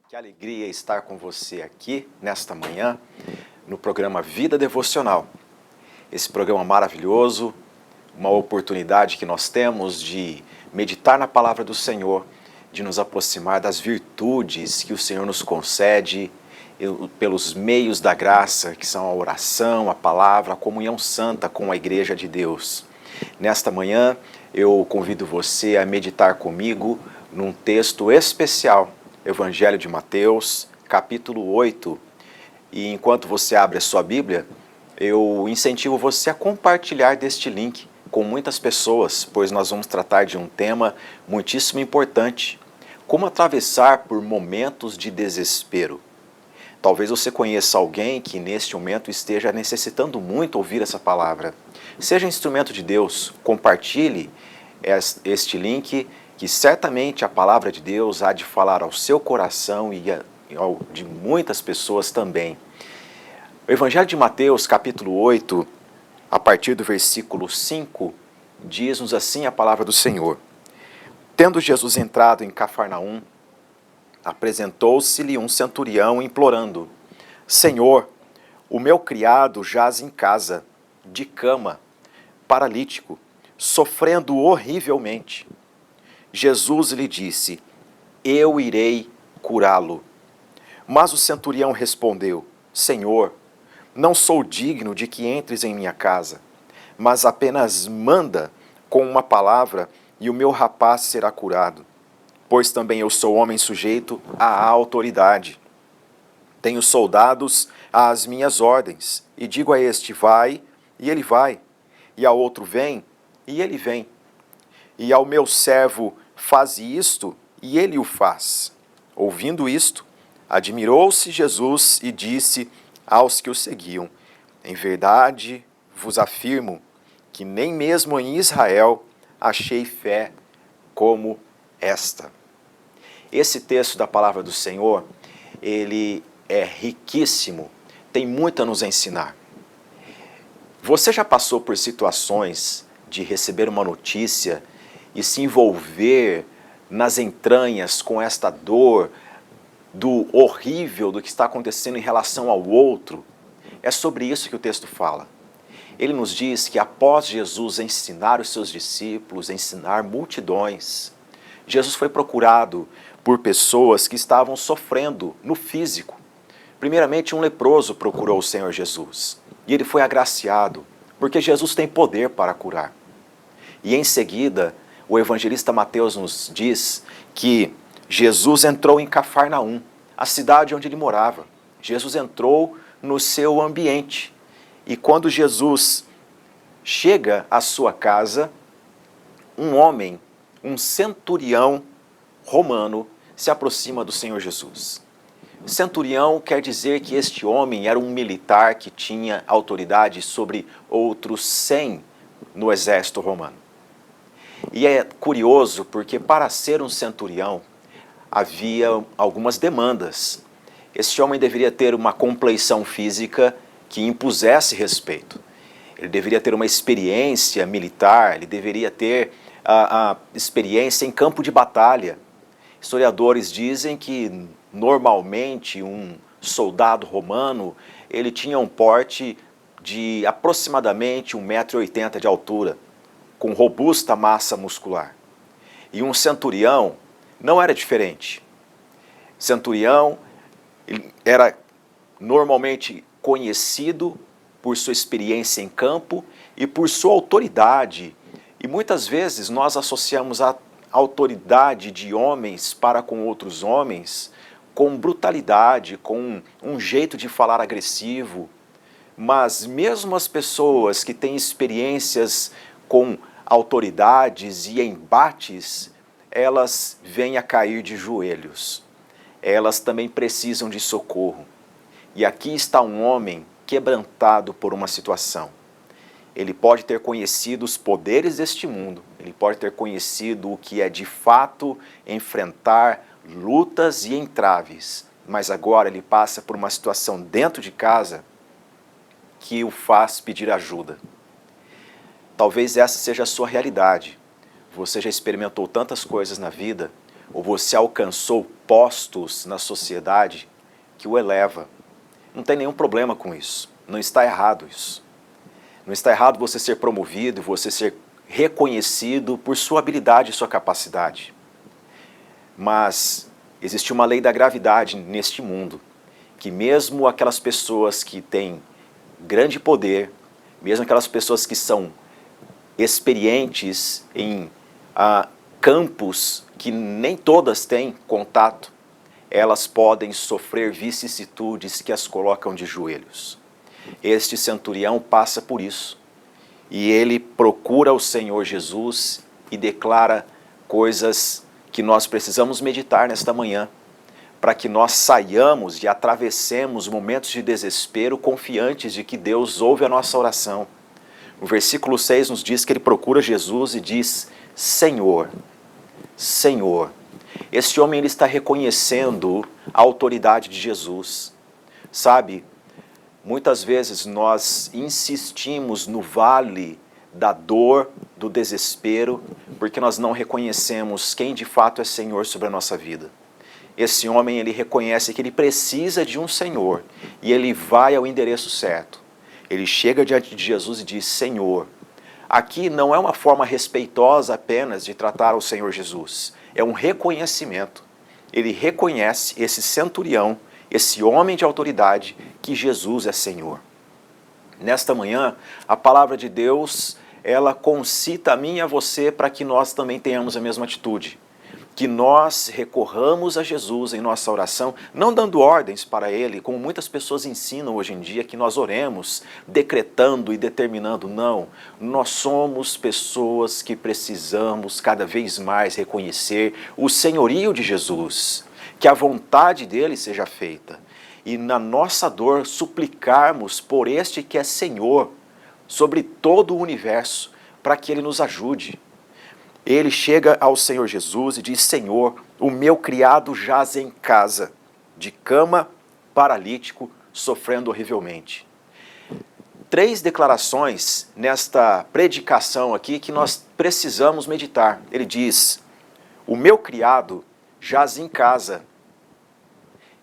Que alegria estar com você aqui nesta manhã no programa Vida Devocional. Esse programa maravilhoso, uma oportunidade que nós temos de meditar na palavra do Senhor, de nos aproximar das virtudes que o Senhor nos concede pelos meios da graça, que são a oração, a palavra, a comunhão santa com a Igreja de Deus. Nesta manhã eu convido você a meditar comigo num texto especial, Evangelho de Mateus, capítulo 8. E enquanto você abre a sua Bíblia, eu incentivo você a compartilhar deste link com muitas pessoas, pois nós vamos tratar de um tema muitíssimo importante: como atravessar por momentos de desespero. Talvez você conheça alguém que neste momento esteja necessitando muito ouvir essa palavra. Seja instrumento de Deus, compartilhe este link, que certamente a palavra de Deus há de falar ao seu coração e ao de muitas pessoas também. O Evangelho de Mateus, capítulo 8, a partir do versículo 5, diz-nos assim a palavra do Senhor. Tendo Jesus entrado em Cafarnaum, apresentou-se-lhe um centurião implorando: Senhor, o meu criado jaz em casa, de cama, paralítico, sofrendo horrivelmente. Jesus lhe disse: Eu irei curá-lo. Mas o centurião respondeu: Senhor, não sou digno de que entres em minha casa, mas apenas manda com uma palavra e o meu rapaz será curado. Pois também eu sou homem sujeito à autoridade. Tenho soldados às minhas ordens, e digo a este: vai, e ele vai, e ao outro: vem, e ele vem. E ao meu servo: faze isto, e ele o faz. Ouvindo isto, admirou-se Jesus e disse aos que o seguiam: Em verdade vos afirmo que nem mesmo em Israel achei fé como esta. Esse texto da palavra do Senhor, ele é riquíssimo, tem muito a nos ensinar. Você já passou por situações de receber uma notícia e se envolver nas entranhas com esta dor do horrível do que está acontecendo em relação ao outro? É sobre isso que o texto fala. Ele nos diz que após Jesus ensinar os seus discípulos, ensinar multidões, Jesus foi procurado por pessoas que estavam sofrendo no físico. Primeiramente, um leproso procurou o Senhor Jesus e ele foi agraciado, porque Jesus tem poder para curar. E em seguida, o evangelista Mateus nos diz que Jesus entrou em Cafarnaum, a cidade onde ele morava. Jesus entrou no seu ambiente. E quando Jesus chega à sua casa, um homem, um centurião romano, se aproxima do Senhor Jesus. Centurião quer dizer que este homem era um militar que tinha autoridade sobre outros 100 no exército romano. E é curioso porque para ser um centurião havia algumas demandas. Este homem deveria ter uma compleição física que impusesse respeito. Ele deveria ter uma experiência militar, ele deveria ter a experiência em campo de batalha. Historiadores dizem que normalmente um soldado romano ele tinha um porte de aproximadamente 1,80 m de altura, com robusta massa muscular. E um centurião não era diferente. Centurião era normalmente conhecido por sua experiência em campo e por sua autoridade. E muitas vezes nós associamos a autoridade de homens para com outros homens com brutalidade, com um jeito de falar agressivo. Mas mesmo as pessoas que têm experiências com autoridades e embates, elas vêm a cair de joelhos. Elas também precisam de socorro. E aqui está um homem quebrantado por uma situação. Ele pode ter conhecido os poderes deste mundo, ele pode ter conhecido o que é de fato enfrentar lutas e entraves, mas agora ele passa por uma situação dentro de casa que o faz pedir ajuda. Talvez essa seja a sua realidade. Você já experimentou tantas coisas na vida, ou você alcançou postos na sociedade que o eleva. Não tem nenhum problema com isso. Não está errado isso. Não está errado você ser promovido, você ser reconhecido por sua habilidade e sua capacidade. Mas existe uma lei da gravidade neste mundo, que mesmo aquelas pessoas que têm grande poder, mesmo aquelas pessoas que são experientes em campos que nem todas têm contato, elas podem sofrer vicissitudes que as colocam de joelhos. Este centurião passa por isso, e ele procura o Senhor Jesus e declara coisas que nós precisamos meditar nesta manhã, para que nós saiamos e atravessemos momentos de desespero confiantes de que Deus ouve a nossa oração. O versículo 6 nos diz que ele procura Jesus e diz: Senhor, Senhor. Este homem ele está reconhecendo a autoridade de Jesus. Sabe, muitas vezes nós insistimos no vale da dor, do desespero, porque nós não reconhecemos quem de fato é Senhor sobre a nossa vida. Esse homem, ele reconhece que ele precisa de um Senhor e ele vai ao endereço certo. Ele chega diante de Jesus e diz: Senhor. Aqui não é uma forma respeitosa apenas de tratar o Senhor Jesus, é um reconhecimento. Ele reconhece, esse centurião, esse homem de autoridade, que Jesus é Senhor. Nesta manhã, a palavra de Deus, ela concita a mim e a você para que nós também tenhamos a mesma atitude. Que nós recorramos a Jesus em nossa oração, não dando ordens para Ele, como muitas pessoas ensinam hoje em dia, que nós oremos decretando e determinando. Não, nós somos pessoas que precisamos cada vez mais reconhecer o senhorio de Jesus, que a vontade dEle seja feita. E na nossa dor suplicarmos por este que é Senhor sobre todo o universo, para que Ele nos ajude. Ele chega ao Senhor Jesus e diz: Senhor, o meu criado jaz em casa, de cama, paralítico, sofrendo horrivelmente. 3 declarações nesta predicação aqui que nós precisamos meditar. Ele diz: o meu criado jaz em casa.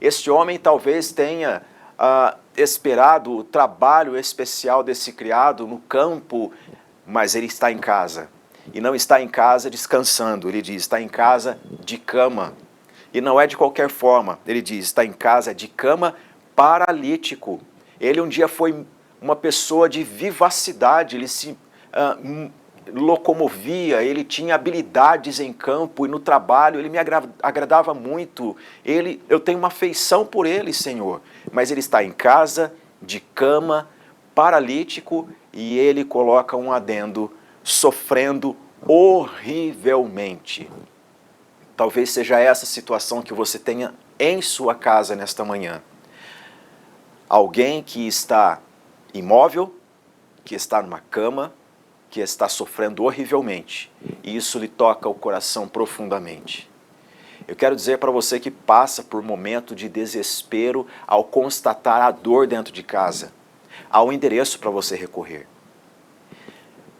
Este homem talvez tenha esperado o trabalho especial desse criado no campo, mas ele está em casa. E não está em casa descansando, ele diz, está em casa de cama. E não é de qualquer forma, ele diz, está em casa de cama, paralítico. Ele um dia foi uma pessoa de vivacidade, ele se locomovia, ele tinha habilidades em campo e no trabalho, ele me agradava muito. Eu tenho uma afeição por ele, Senhor. Mas ele está em casa de cama, paralítico, e ele coloca um adendo: sofrendo horrivelmente. Talvez seja essa situação que você tenha em sua casa nesta manhã. Alguém que está imóvel, que está numa cama, que está sofrendo horrivelmente. E isso lhe toca o coração profundamente. Eu quero dizer para você que passa por um momento de desespero ao constatar a dor dentro de casa. Há um endereço para você recorrer.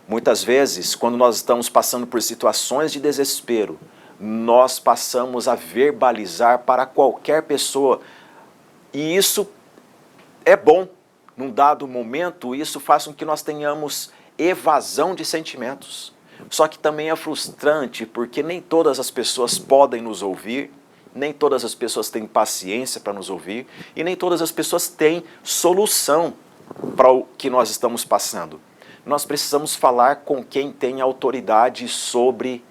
Muitas vezes, quando nós estamos passando por situações de desespero, nós passamos a verbalizar para qualquer pessoa. E isso é bom. Num dado momento, isso faz com que nós tenhamos evasão de sentimentos. Só que também é frustrante, porque nem todas as pessoas podem nos ouvir, nem todas as pessoas têm paciência para nos ouvir, e nem todas as pessoas têm solução para o que nós estamos passando. Nós precisamos falar com quem tem autoridade sobre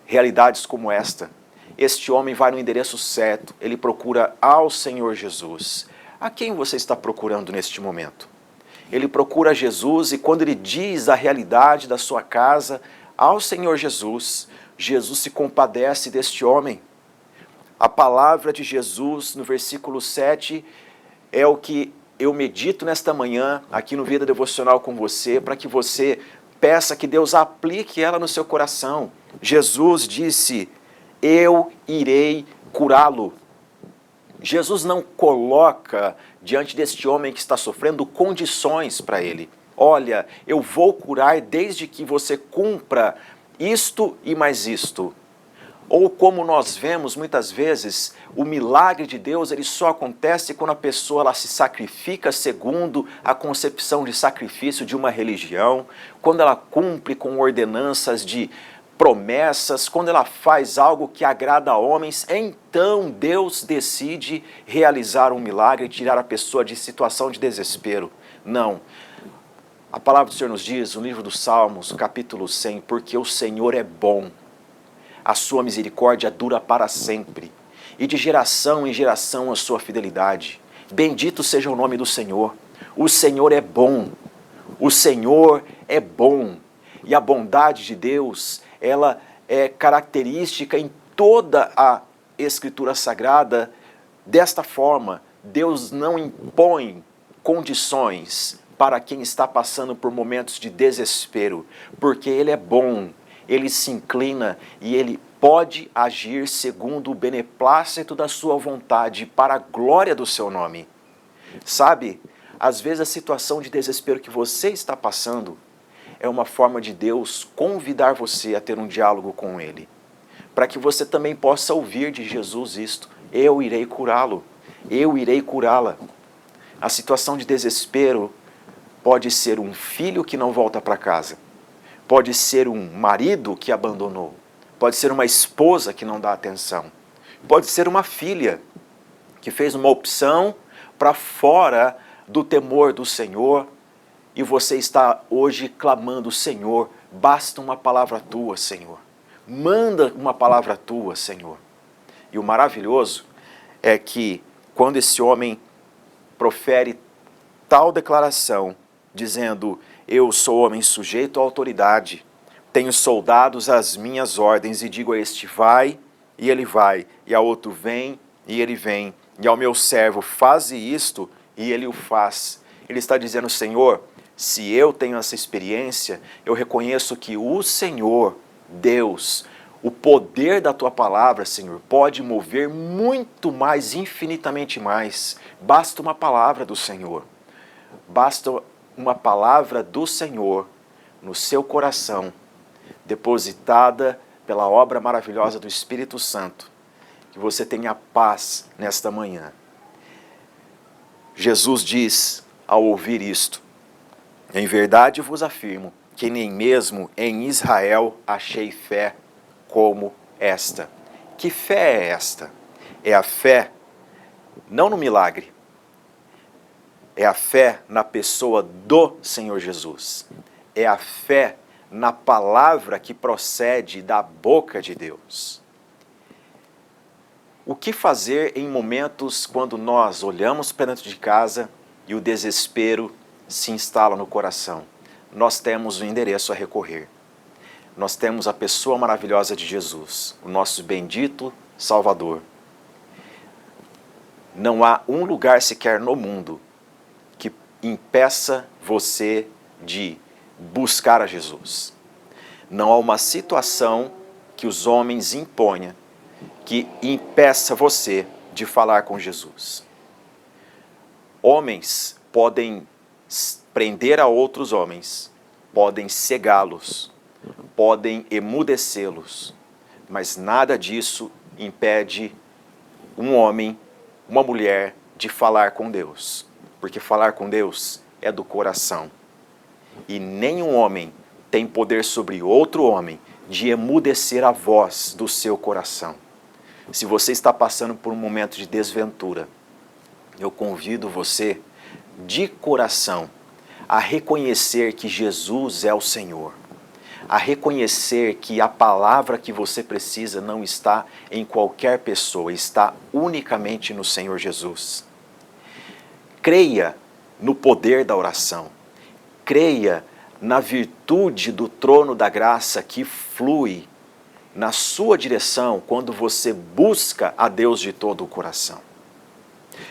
realidades como esta. Este homem vai no endereço certo, ele procura ao Senhor Jesus. A quem você está procurando neste momento? Ele procura Jesus e quando ele diz a realidade da sua casa ao Senhor Jesus, Jesus se compadece deste homem. A palavra de Jesus no versículo 7 é o que eu medito nesta manhã aqui no Vida Devocional com você, para que você peça que Deus aplique ela no seu coração. Jesus disse: eu irei curá-lo. Jesus não coloca diante deste homem que está sofrendo condições para ele. Olha, eu vou curar desde que você cumpra isto e mais isto. Ou como nós vemos muitas vezes, o milagre de Deus ele só acontece quando a pessoa ela se sacrifica segundo a concepção de sacrifício de uma religião, quando ela cumpre com ordenanças de promessas, quando ela faz algo que agrada a homens, então Deus decide realizar um milagre e tirar a pessoa de situação de desespero. Não. A palavra do Senhor nos diz, no livro dos Salmos, capítulo 100, porque o Senhor é bom, a sua misericórdia dura para sempre, e de geração em geração a sua fidelidade. Bendito seja o nome do Senhor. O Senhor é bom, o Senhor é bom, e a bondade de Deus, ela é característica em toda a Escritura Sagrada. Desta forma, Deus não impõe condições para quem está passando por momentos de desespero, porque Ele é bom, Ele se inclina e Ele pode agir segundo o beneplácito da sua vontade, para a glória do seu nome. Sabe, às vezes a situação de desespero que você está passando é uma forma de Deus convidar você a ter um diálogo com Ele, para que você também possa ouvir de Jesus isto: eu irei curá-lo, eu irei curá-la. A situação de desespero pode ser um filho que não volta para casa, pode ser um marido que abandonou, pode ser uma esposa que não dá atenção, pode ser uma filha que fez uma opção para fora do temor do Senhor, e você está hoje clamando: Senhor, basta uma palavra tua, Senhor. Manda uma palavra tua, Senhor. E o maravilhoso é que quando esse homem profere tal declaração, dizendo: eu sou homem sujeito à autoridade, tenho soldados às minhas ordens, e digo a este: vai, e ele vai, e a outro: vem, e ele vem, e ao meu servo: faze isto, e ele o faz. Ele está dizendo: Senhor, se eu tenho essa experiência, eu reconheço que o Senhor, Deus, o poder da tua palavra, Senhor, pode mover muito mais, infinitamente mais. Basta uma palavra do Senhor. Basta uma palavra do Senhor no seu coração, depositada pela obra maravilhosa do Espírito Santo, que você tenha paz nesta manhã. Jesus diz ao ouvir isto: em verdade vos afirmo que nem mesmo em Israel achei fé como esta. Que fé é esta? É a fé não no milagre, é a fé na pessoa do Senhor Jesus. É a fé na palavra que procede da boca de Deus. O que fazer em momentos quando nós olhamos para dentro de casa e o desespero se instala no coração? Nós temos um endereço a recorrer. Nós temos a pessoa maravilhosa de Jesus, o nosso bendito Salvador. Não há um lugar sequer no mundo que impeça você de buscar a Jesus. Não há uma situação que os homens imponham que impeça você de falar com Jesus. Homens podem prender a outros homens, podem cegá-los, podem emudecê-los, mas nada disso impede um homem, uma mulher, de falar com Deus, porque falar com Deus é do coração. E nenhum homem tem poder sobre outro homem de emudecer a voz do seu coração. Se você está passando por um momento de desventura, eu convido você, de coração, a reconhecer que Jesus é o Senhor, a reconhecer que a palavra que você precisa não está em qualquer pessoa, está unicamente no Senhor Jesus. Creia no poder da oração, creia na virtude do trono da graça que flui na sua direção quando você busca a Deus de todo o coração.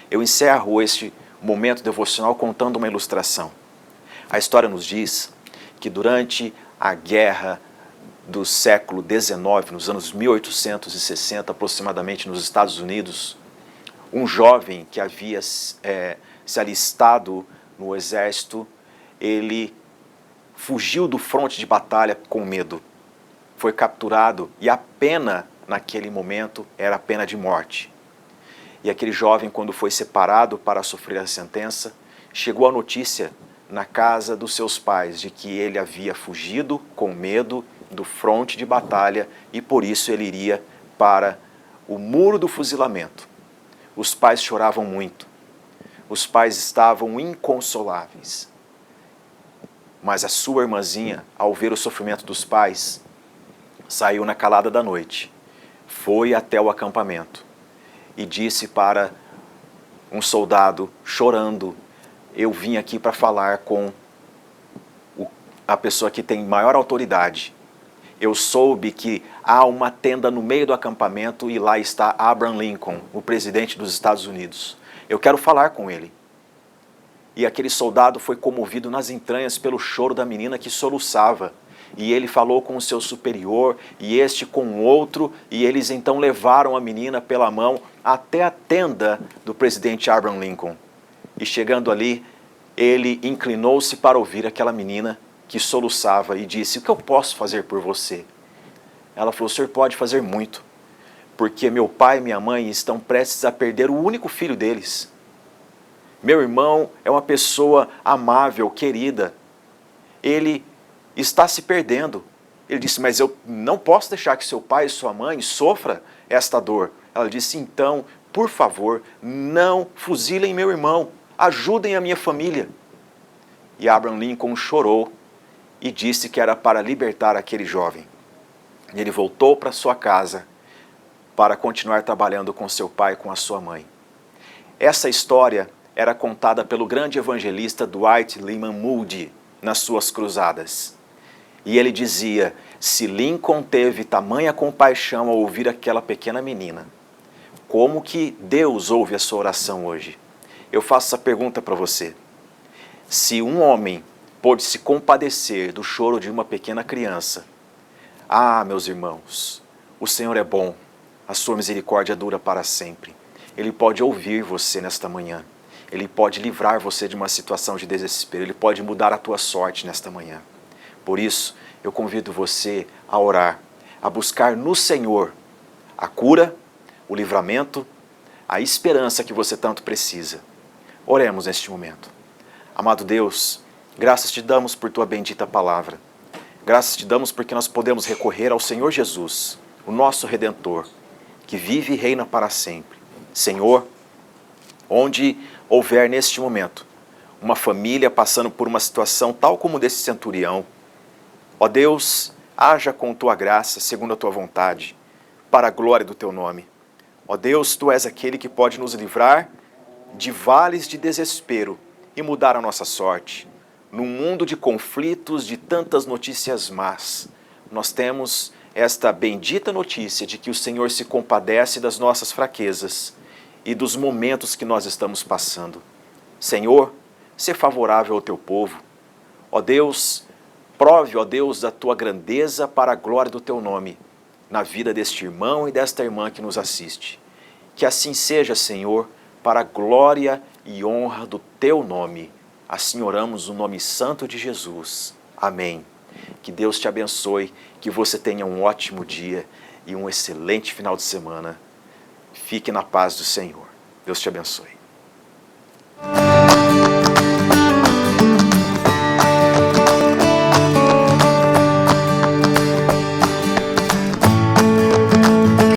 Eu encerro este momento devocional contando uma ilustração. A história nos diz que durante a guerra do século XIX, nos anos 1860 aproximadamente, nos Estados Unidos, um jovem que havia se alistado no exército, ele fugiu do fronte de batalha com medo. Foi capturado e a pena naquele momento era a pena de morte. E aquele jovem, quando foi separado para sofrer a sentença, chegou a notícia na casa dos seus pais de que ele havia fugido com medo do fronte de batalha e por isso ele iria para o muro do fuzilamento. Os pais choravam muito. Os pais estavam inconsoláveis. Mas a sua irmãzinha, ao ver o sofrimento dos pais, saiu na calada da noite, foi até o acampamento e disse para um soldado, chorando: eu vim aqui para falar com a pessoa que tem maior autoridade. Eu soube que há uma tenda no meio do acampamento e lá está Abraham Lincoln, o presidente dos Estados Unidos. Eu quero falar com ele. E aquele soldado foi comovido nas entranhas pelo choro da menina que soluçava. E ele falou com o seu superior, e este com o outro, e eles então levaram a menina pela mão até a tenda do presidente Abraham Lincoln. E chegando ali, ele inclinou-se para ouvir aquela menina que soluçava e disse: o que eu posso fazer por você? Ela falou: o senhor pode fazer muito, porque meu pai e minha mãe estão prestes a perder o único filho deles. Meu irmão é uma pessoa amável, querida. Ele está se perdendo. Ele disse: mas eu não posso deixar que seu pai e sua mãe sofram esta dor. Ela disse: então, por favor, não fuzilem meu irmão. Ajudem a minha família. E Abraham Lincoln chorou e disse que era para libertar aquele jovem. E ele voltou para sua casa para continuar trabalhando com seu pai e com a sua mãe. Essa história era contada pelo grande evangelista Dwight Lyman Moody nas suas cruzadas. E ele dizia: se Lincoln teve tamanha compaixão ao ouvir aquela pequena menina, como que Deus ouve a sua oração hoje? Eu faço essa pergunta para você. Se um homem pôde se compadecer do choro de uma pequena criança, meus irmãos, o Senhor é bom, a sua misericórdia dura para sempre. Ele pode ouvir você nesta manhã. Ele pode livrar você de uma situação de desespero. Ele pode mudar a tua sorte nesta manhã. Por isso, eu convido você a orar, a buscar no Senhor a cura, o livramento, a esperança que você tanto precisa. Oremos neste momento. Amado Deus, graças te damos por tua bendita palavra. Graças te damos porque nós podemos recorrer ao Senhor Jesus, o nosso Redentor, que vive e reina para sempre. Senhor, onde houver neste momento uma família passando por uma situação tal como desse centurião, ó Deus, haja com tua graça, segundo a tua vontade, para a glória do teu nome. Ó Deus, tu és aquele que pode nos livrar de vales de desespero e mudar a nossa sorte. Num mundo de conflitos, de tantas notícias más, nós temos esta bendita notícia de que o Senhor se compadece das nossas fraquezas e dos momentos que nós estamos passando. Senhor, sê favorável ao teu povo. Ó Deus, prove, ó Deus, da tua grandeza para a glória do teu nome, na vida deste irmão e desta irmã que nos assiste. Que assim seja, Senhor, para a glória e honra do teu nome. Assim oramos no nome santo de Jesus. Amém. Que Deus te abençoe, que você tenha um ótimo dia e um excelente final de semana. Fique na paz do Senhor. Deus te abençoe.